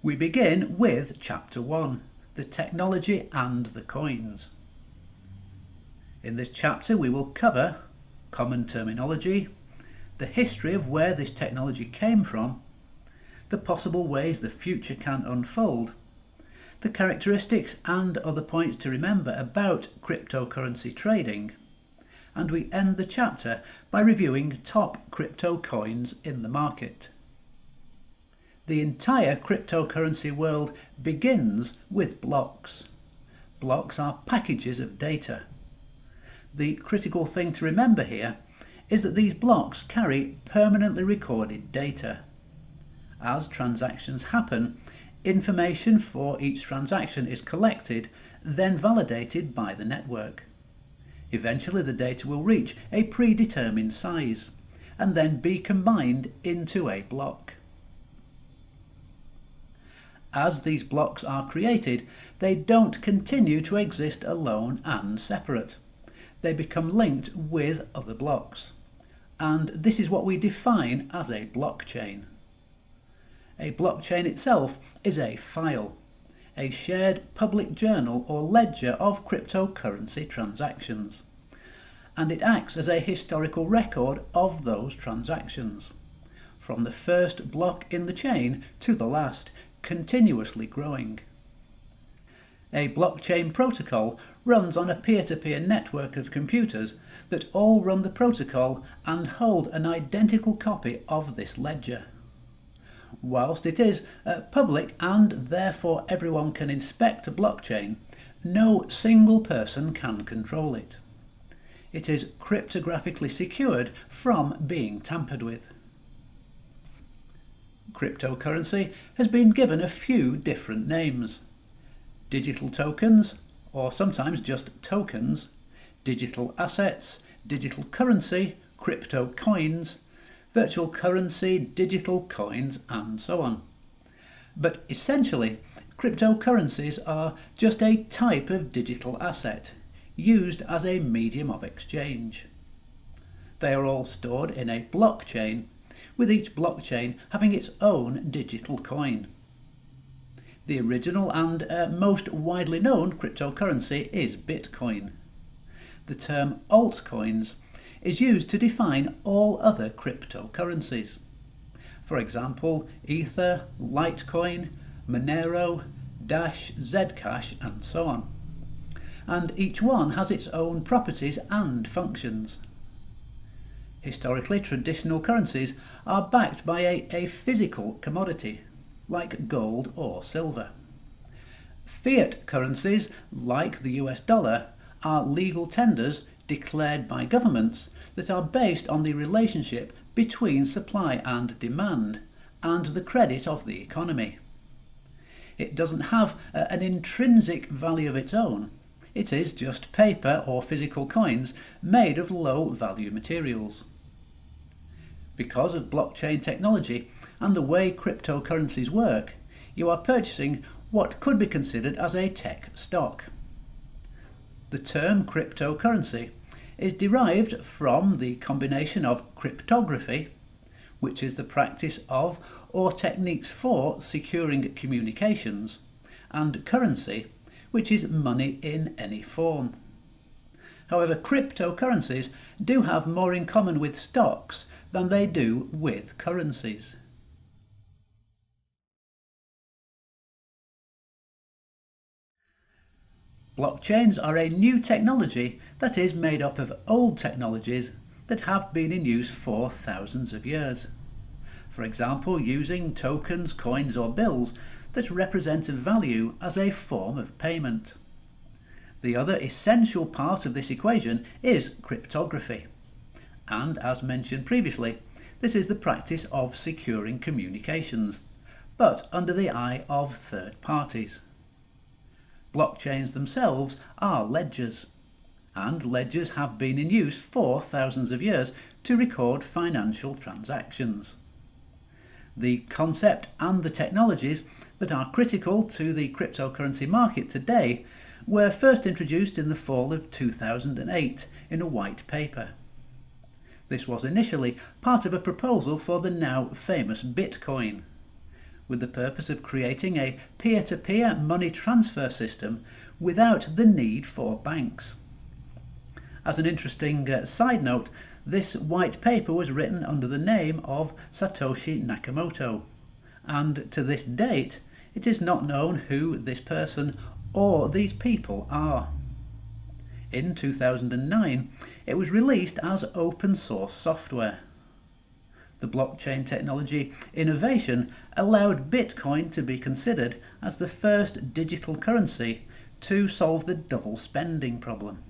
We begin with Chapter 1, the technology and the coins. In this chapter we will cover common terminology, the history of where this technology came from, the possible ways the future can unfold, the characteristics and other points to remember about cryptocurrency trading, and we end the chapter by reviewing top crypto coins in the market. The entire cryptocurrency world begins with blocks. Blocks are packages of data. The critical thing to remember here is that these blocks carry permanently recorded data. As transactions happen, information for each transaction is collected, then validated by the network. Eventually the data will reach a predetermined size and then be combined into a block. As these blocks are created, they don't continue to exist alone and separate. They become linked with other blocks. And this is what we define as a blockchain. A blockchain itself is a file, a shared public journal or ledger of cryptocurrency transactions. And it acts as a historical record of those transactions, from the first block in the chain to the last, continuously growing. A blockchain protocol runs on a peer-to-peer network of computers that all run the protocol and hold an identical copy of this ledger. Whilst it is public and therefore everyone can inspect a blockchain, no single person can control it. It is cryptographically secured from being tampered with. Cryptocurrency has been given a few different names. Digital tokens, or sometimes just tokens, digital assets, digital currency, crypto coins, virtual currency, digital coins, and so on. But essentially, cryptocurrencies are just a type of digital asset, used as a medium of exchange. They are all stored in a blockchain, with each blockchain having its own digital coin. The original and most widely known cryptocurrency is Bitcoin. The term altcoins is used to define all other cryptocurrencies. For example, Ether, Litecoin, Monero, Dash, Zcash, and so on. And each one has its own properties and functions. Historically, traditional currencies are backed by a physical commodity, like gold or silver. Fiat currencies, like the US dollar, are legal tenders declared by governments that are based on the relationship between supply and demand and the credit of the economy. It doesn't have an intrinsic value of its own. It is just paper or physical coins made of low-value materials. Because of blockchain technology and the way cryptocurrencies work, you are purchasing what could be considered as a tech stock. The term cryptocurrency is derived from the combination of cryptography, which is the practice of or techniques for securing communications, and currency, which is money in any form. However, cryptocurrencies do have more in common with stocks than they do with currencies. Blockchains are a new technology that is made up of old technologies that have been in use for thousands of years. For example, using tokens, coins or bills that represent a value as a form of payment. The other essential part of this equation is cryptography. And as mentioned previously, this is the practice of securing communications, but under the eye of third parties. Blockchains themselves are ledgers, and ledgers have been in use for thousands of years to record financial transactions. The concept and the technologies that are critical to the cryptocurrency market today were first introduced in the fall of 2008 in a white paper. This was initially part of a proposal for the now famous Bitcoin, with the purpose of creating a peer-to-peer money transfer system without the need for banks. As an interesting side note, this white paper was written under the name of Satoshi Nakamoto, and to this date it is not known who this person or these people are. In 2009, it was released as open source software. The blockchain technology innovation allowed Bitcoin to be considered as the first digital currency to solve the double spending problem.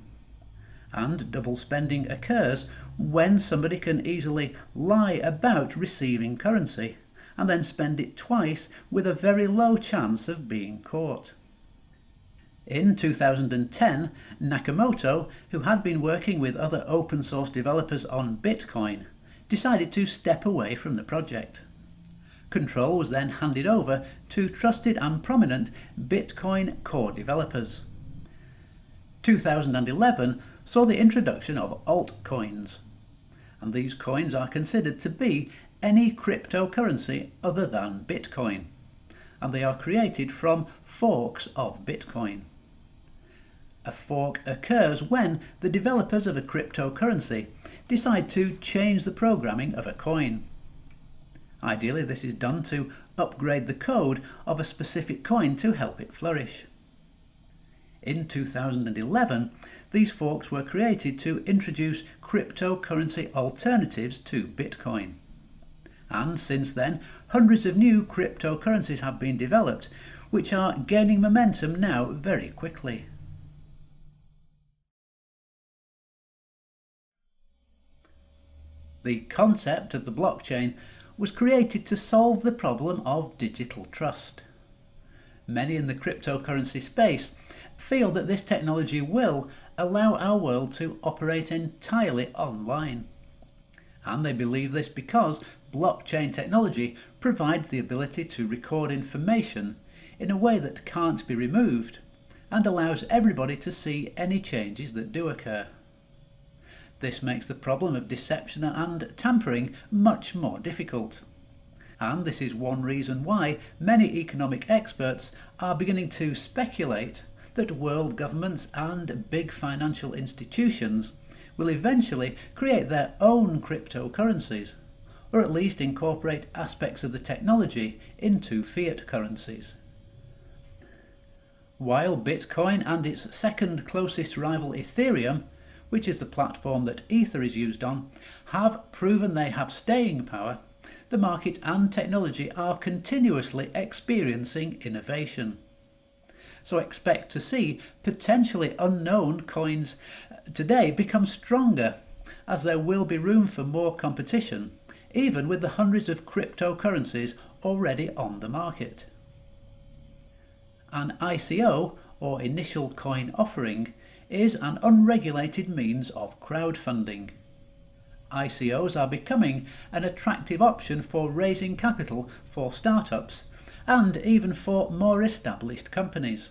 And double spending occurs when somebody can easily lie about receiving currency and then spend it twice with a very low chance of being caught. In 2010, Nakamoto, who had been working with other open source developers on Bitcoin, decided to step away from the project. Control was then handed over to trusted and prominent Bitcoin core developers. 2011 saw the introduction of altcoins, and these coins are considered to be any cryptocurrency other than Bitcoin, and they are created from forks of Bitcoin. A fork occurs when the developers of a cryptocurrency decide to change the programming of a coin. Ideally, this is done to upgrade the code of a specific coin to help it flourish. In 2011, these forks were created to introduce cryptocurrency alternatives to Bitcoin. And since then, hundreds of new cryptocurrencies have been developed, which are gaining momentum now very quickly. The concept of the blockchain was created to solve the problem of digital trust. Many in the cryptocurrency space feel that this technology will allow our world to operate entirely online. And they believe this because blockchain technology provides the ability to record information in a way that can't be removed and allows everybody to see any changes that do occur. This makes the problem of deception and tampering much more difficult. And this is one reason why many economic experts are beginning to speculate that world governments and big financial institutions will eventually create their own cryptocurrencies, or at least incorporate aspects of the technology into fiat currencies. While Bitcoin and its second closest rival Ethereum, which is the platform that Ether is used on, have proven they have staying power, the market and technology are continuously experiencing innovation. So expect to see potentially unknown coins today become stronger, as there will be room for more competition, even with the hundreds of cryptocurrencies already on the market. An ICO, or initial coin offering, is an unregulated means of crowdfunding. ICOs are becoming an attractive option for raising capital for startups and even for more established companies.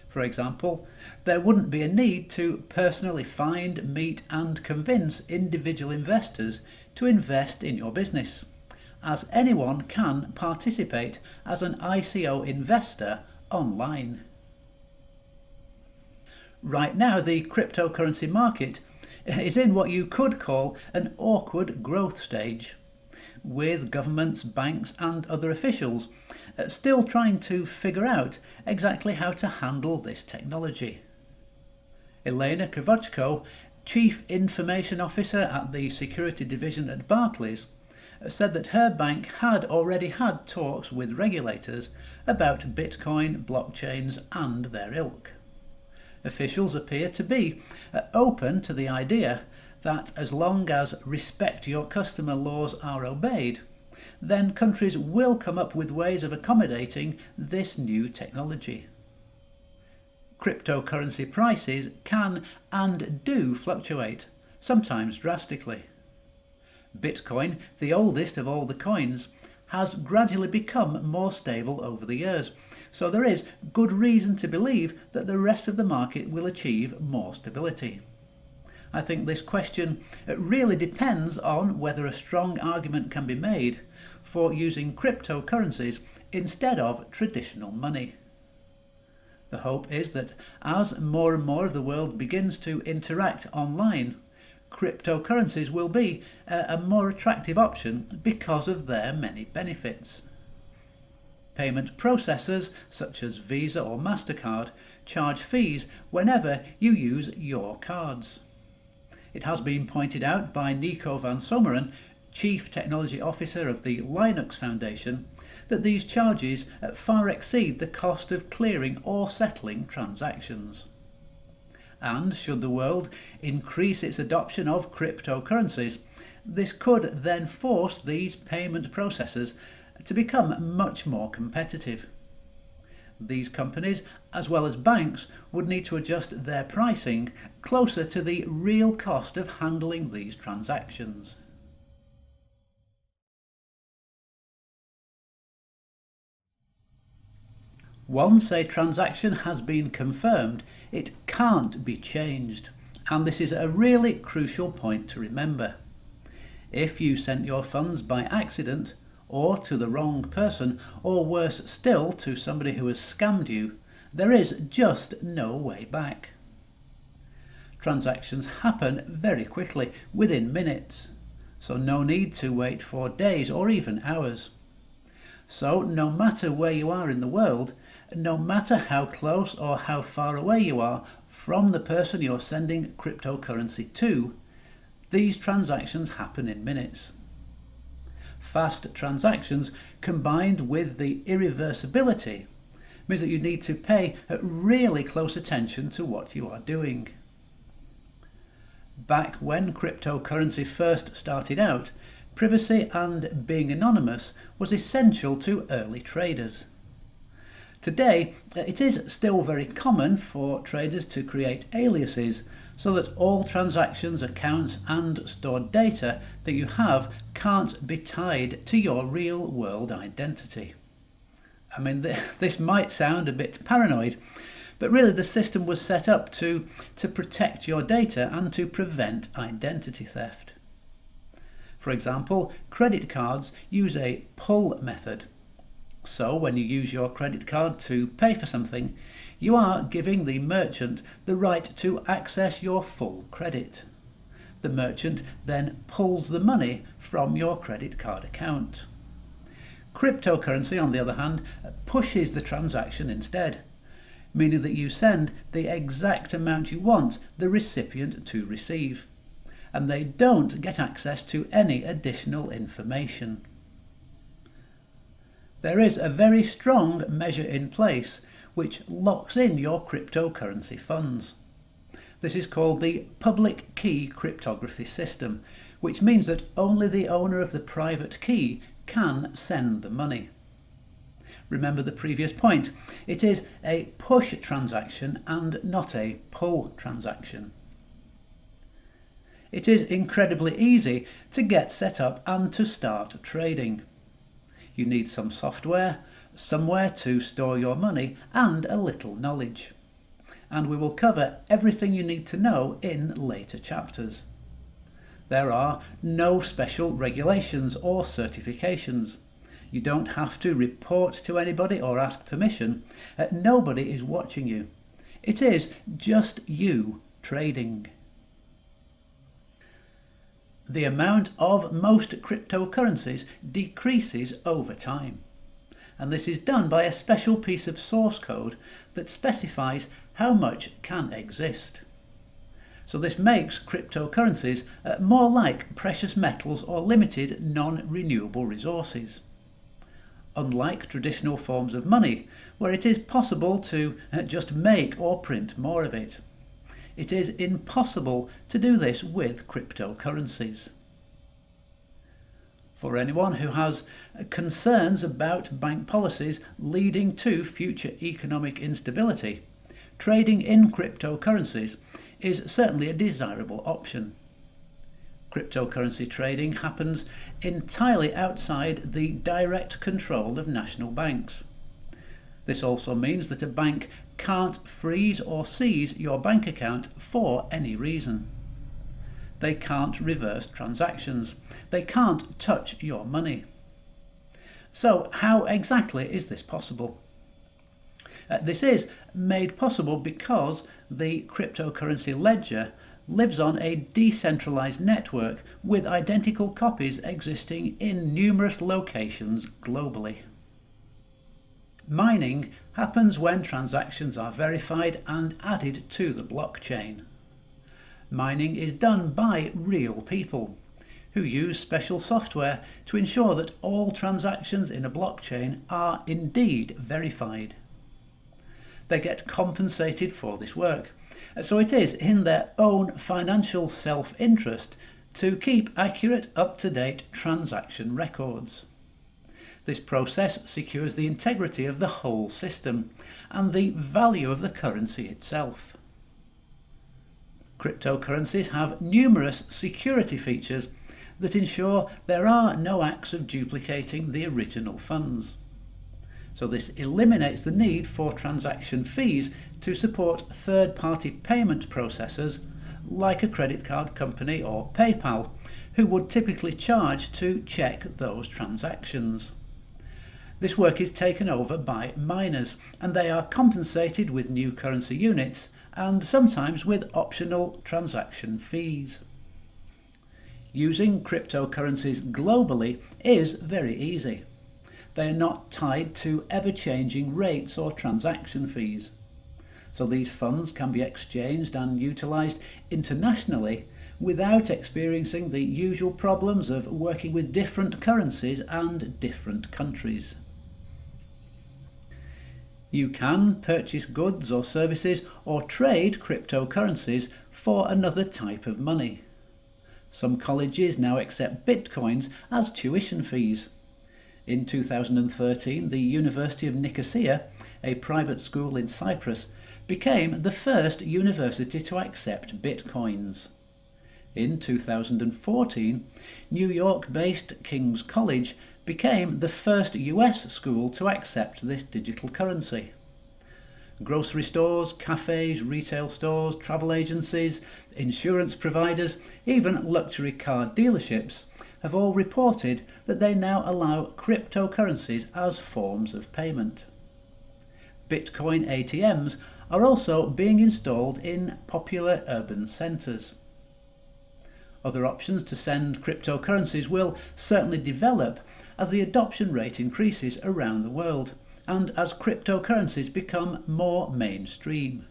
For example, there wouldn't be a need to personally find, meet and convince individual investors to invest in your business, as anyone can participate as an ICO investor online. Right now, the cryptocurrency market is in what you could call an awkward growth stage, with governments, banks and other officials still trying to figure out exactly how to handle this technology. Elena Kravchko, Chief Information Officer at the Security Division at Barclays, said that her bank had already had talks with regulators about Bitcoin, blockchains and their ilk. Officials appear to be open to the idea that as long as respect your customer laws are obeyed, then countries will come up with ways of accommodating this new technology. Cryptocurrency prices can and do fluctuate, sometimes drastically. Bitcoin, the oldest of all the coins, has gradually become more stable over the years, so there is good reason to believe that the rest of the market will achieve more stability. I think this question really depends on whether a strong argument can be made for using cryptocurrencies instead of traditional money. The hope is that as more and more of the world begins to interact online, cryptocurrencies will be a more attractive option because of their many benefits. Payment processors such as Visa or MasterCard charge fees whenever you use your cards. It has been pointed out by Nico van Sommeren, Chief Technology Officer of the Linux Foundation, that these charges far exceed the cost of clearing or settling transactions. And should the world increase its adoption of cryptocurrencies, this could then force these payment processors to become much more competitive. These companies, as well as banks, would need to adjust their pricing closer to the real cost of handling these transactions. Once a transaction has been confirmed, it can't be changed, and this is a really crucial point to remember. If you sent your funds by accident, or to the wrong person, or worse still, to somebody who has scammed you, there is just no way back. Transactions happen very quickly, within minutes, so no need to wait for days or even hours. So no matter where you are in the world, no matter how close or how far away you are from the person you're sending cryptocurrency to, these transactions happen in minutes. Fast transactions combined with the irreversibility means that you need to pay really close attention to what you are doing. Back when cryptocurrency first started out, privacy and being anonymous was essential to early traders. Today, it is still very common for traders to create aliases so that all transactions, accounts and stored data that you have can't be tied to your real-world identity. I mean, this might sound a bit paranoid, but really the system was set up to protect your data and to prevent identity theft. For example, credit cards use a pull method. So when you use your credit card to pay for something, you are giving the merchant the right to access your full credit. The merchant then pulls the money from your credit card account. Cryptocurrency, on the other hand, pushes the transaction instead, meaning that you send the exact amount you want the recipient to receive, and they don't get access to any additional information. There is a very strong measure in place which locks in your cryptocurrency funds. This is called the public key cryptography system, which means that only the owner of the private key can send the money. Remember the previous point, it is a push transaction and not a pull transaction. It is incredibly easy to get set up and to start trading. You need some software, somewhere to store your money, and a little knowledge. And we will cover everything you need to know in later chapters. There are no special regulations or certifications. You don't have to report to anybody or ask permission. Nobody is watching you. It is just you trading. The amount of most cryptocurrencies decreases over time, and this is done by a special piece of source code that specifies how much can exist. So this makes cryptocurrencies more like precious metals or limited non-renewable resources. Unlike traditional forms of money, where it is possible to just make or print more of it, it is impossible to do this with cryptocurrencies. For anyone who has concerns about bank policies leading to future economic instability, trading in cryptocurrencies is certainly a desirable option. Cryptocurrency trading happens entirely outside the direct control of national banks. This also means that a bank can't freeze or seize your bank account for any reason. They can't reverse transactions. They can't touch your money. So how exactly is this possible? This is made possible because the cryptocurrency ledger lives on a decentralized network with identical copies existing in numerous locations globally. Mining happens when transactions are verified and added to the blockchain. Mining is done by real people who use special software to ensure that all transactions in a blockchain are indeed verified. They get compensated for this work, so it is in their own financial self-interest to keep accurate, up-to-date transaction records. This process secures the integrity of the whole system and the value of the currency itself. Cryptocurrencies have numerous security features that ensure there are no acts of duplicating the original funds. So this eliminates the need for transaction fees to support third-party payment processors like a credit card company or PayPal, who would typically charge to check those transactions. This work is taken over by miners, and they are compensated with new currency units and sometimes with optional transaction fees. Using cryptocurrencies globally is very easy. They are not tied to ever-changing rates or transaction fees. So these funds can be exchanged and utilised internationally without experiencing the usual problems of working with different currencies and different countries. You can purchase goods or services or trade cryptocurrencies for another type of money. Some colleges now accept bitcoins as tuition fees. In 2013, the University of Nicosia, a private school in Cyprus, became the first university to accept bitcoins. In 2014, New York-based King's College became the first US school to accept this digital currency. Grocery stores, cafes, retail stores, travel agencies, insurance providers, even luxury car dealerships have all reported that they now allow cryptocurrencies as forms of payment. Bitcoin ATMs are also being installed in popular urban centres. Other options to send cryptocurrencies will certainly develop as the adoption rate increases around the world and as cryptocurrencies become more mainstream.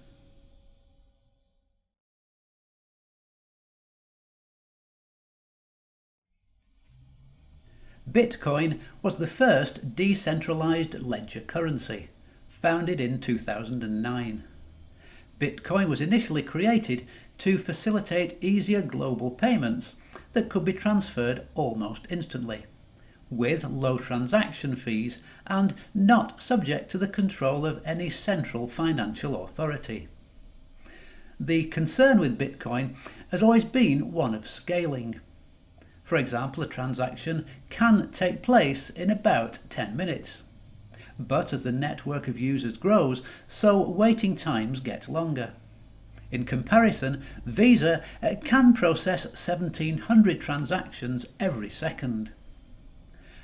Bitcoin was the first decentralized ledger currency, founded in 2009. Bitcoin was initially created to facilitate easier global payments that could be transferred almost instantly, with low transaction fees and not subject to the control of any central financial authority. The concern with Bitcoin has always been one of scaling. For example, a transaction can take place in about 10 minutes. But as the network of users grows, so waiting times get longer. In comparison, Visa can process 1,700 transactions every second.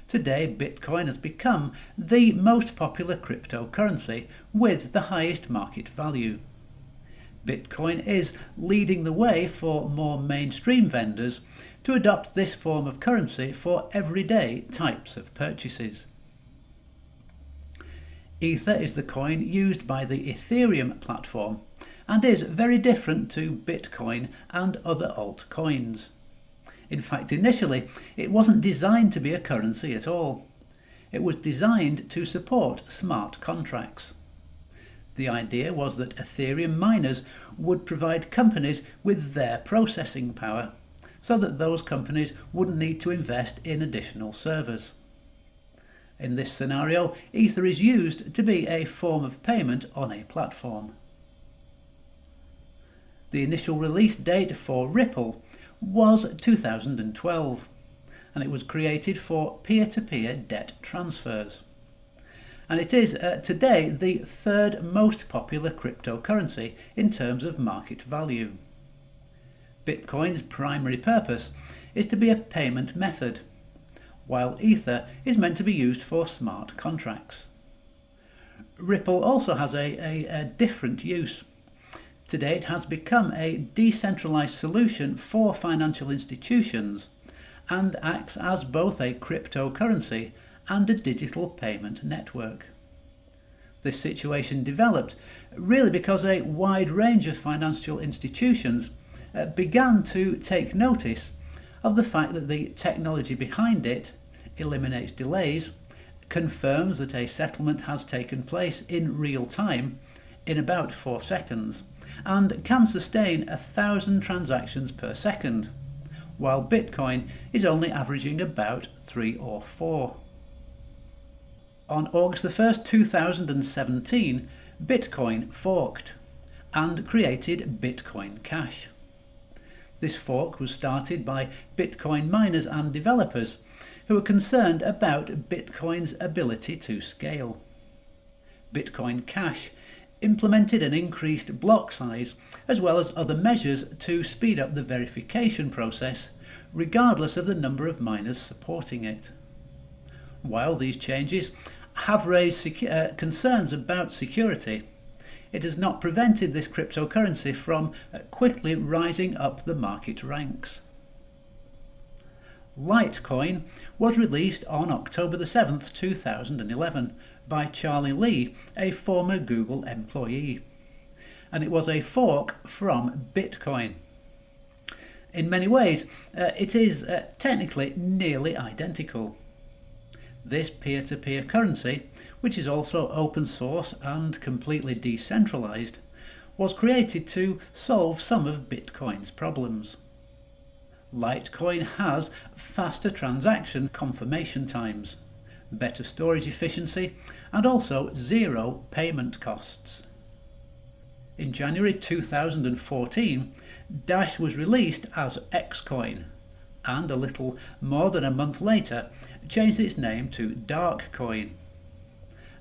Today, Bitcoin has become the most popular cryptocurrency with the highest market value. Bitcoin is leading the way for more mainstream vendors to adopt this form of currency for everyday types of purchases. Ether is the coin used by the Ethereum platform and is very different to Bitcoin and other altcoins. In fact, initially, it wasn't designed to be a currency at all. It was designed to support smart contracts. The idea was that Ethereum miners would provide companies with their processing power, so that those companies wouldn't need to invest in additional servers. In this scenario, Ether is used to be a form of payment on a platform. The initial release date for Ripple was 2012, and it was created for peer-to-peer debt transfers. And it is today the third most popular cryptocurrency in terms of market value. Bitcoin's primary purpose is to be a payment method, while Ether is meant to be used for smart contracts. Ripple also has a different use. Today it has become a decentralized solution for financial institutions and acts as both a cryptocurrency and a digital payment network. This situation developed really because a wide range of financial institutions began to take notice of the fact that the technology behind it eliminates delays, confirms that a settlement has taken place in real time in about 4 seconds, and can sustain 1,000 transactions per second, while Bitcoin is only averaging about 3 or 4. On August 1st, 2017, Bitcoin forked and created Bitcoin Cash. This fork was started by Bitcoin miners and developers who were concerned about Bitcoin's ability to scale. Bitcoin Cash implemented an increased block size as well as other measures to speed up the verification process, regardless of the number of miners supporting it. While these changes have raised concerns about security, it has not prevented this cryptocurrency from quickly rising up the market ranks. Litecoin was released on October 7th, 2011 by Charlie Lee, a former Google employee, and it was a fork from Bitcoin. In many ways, it is technically nearly identical. This peer-to-peer currency, which is also open source and completely decentralized, was created to solve some of Bitcoin's problems. Litecoin has faster transaction confirmation times, better storage efficiency, and also zero payment costs. In January 2014, Dash was released as Xcoin, and a little more than a month later changed its name to Darkcoin.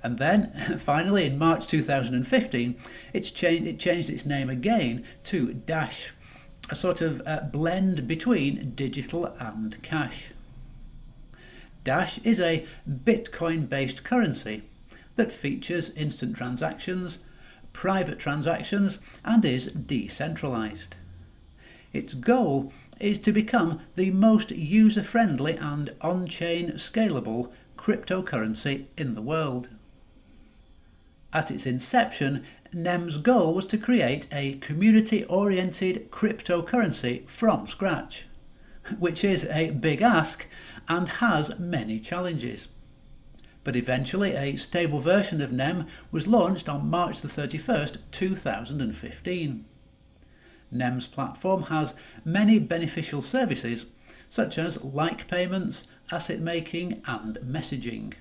And then, finally, in March 2015, it changed its name again to Dash, a sort of blend between digital and cash. Dash is a Bitcoin-based currency that features instant transactions, private transactions, and is decentralized. Its goal is to become the most user-friendly and on-chain scalable cryptocurrency in the world. At its inception, NEM's goal was to create a community-oriented cryptocurrency from scratch, which is a big ask and has many challenges. But eventually a stable version of NEM was launched on March 31st, 2015. NEM's platform has many beneficial services such as like payments, asset making and messaging.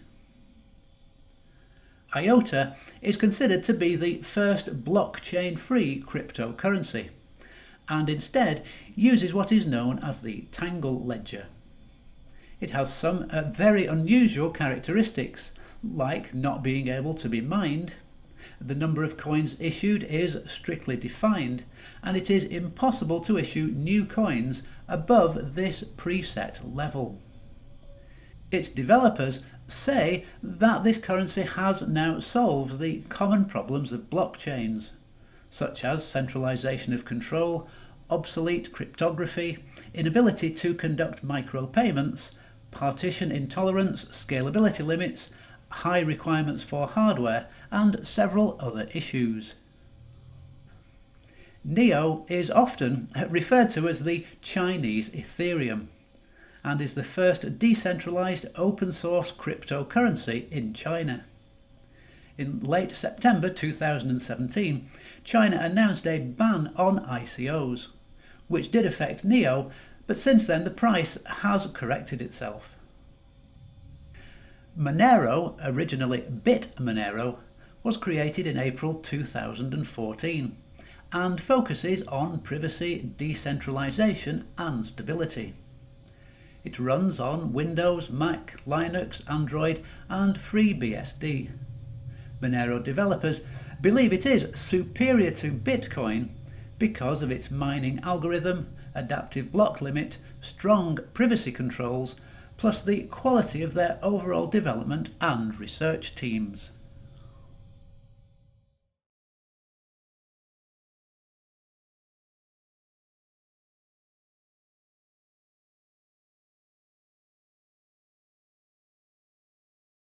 IOTA is considered to be the first blockchain-free cryptocurrency and instead uses what is known as the Tangle ledger. It has some very unusual characteristics, like not being able to be mined. The number of coins issued is strictly defined, and it is impossible to issue new coins above this preset level. Its developers say that this currency has now solved the common problems of blockchains, such as centralization of control, obsolete cryptography, inability to conduct micropayments, partition intolerance, scalability limits, high requirements for hardware, and several other issues. NEO is often referred to as the Chinese Ethereum and is the first decentralized open source cryptocurrency in China. In late September 2017, China announced a ban on ICOs, which did affect NEO, but since then the price has corrected itself. Monero, originally BitMonero, was created in April 2014 and focuses on privacy, decentralization and stability. It runs on Windows, Mac, Linux, Android and FreeBSD. Monero developers believe it is superior to Bitcoin because of its mining algorithm, adaptive block limit, strong privacy controls, plus the quality of their overall development and research teams.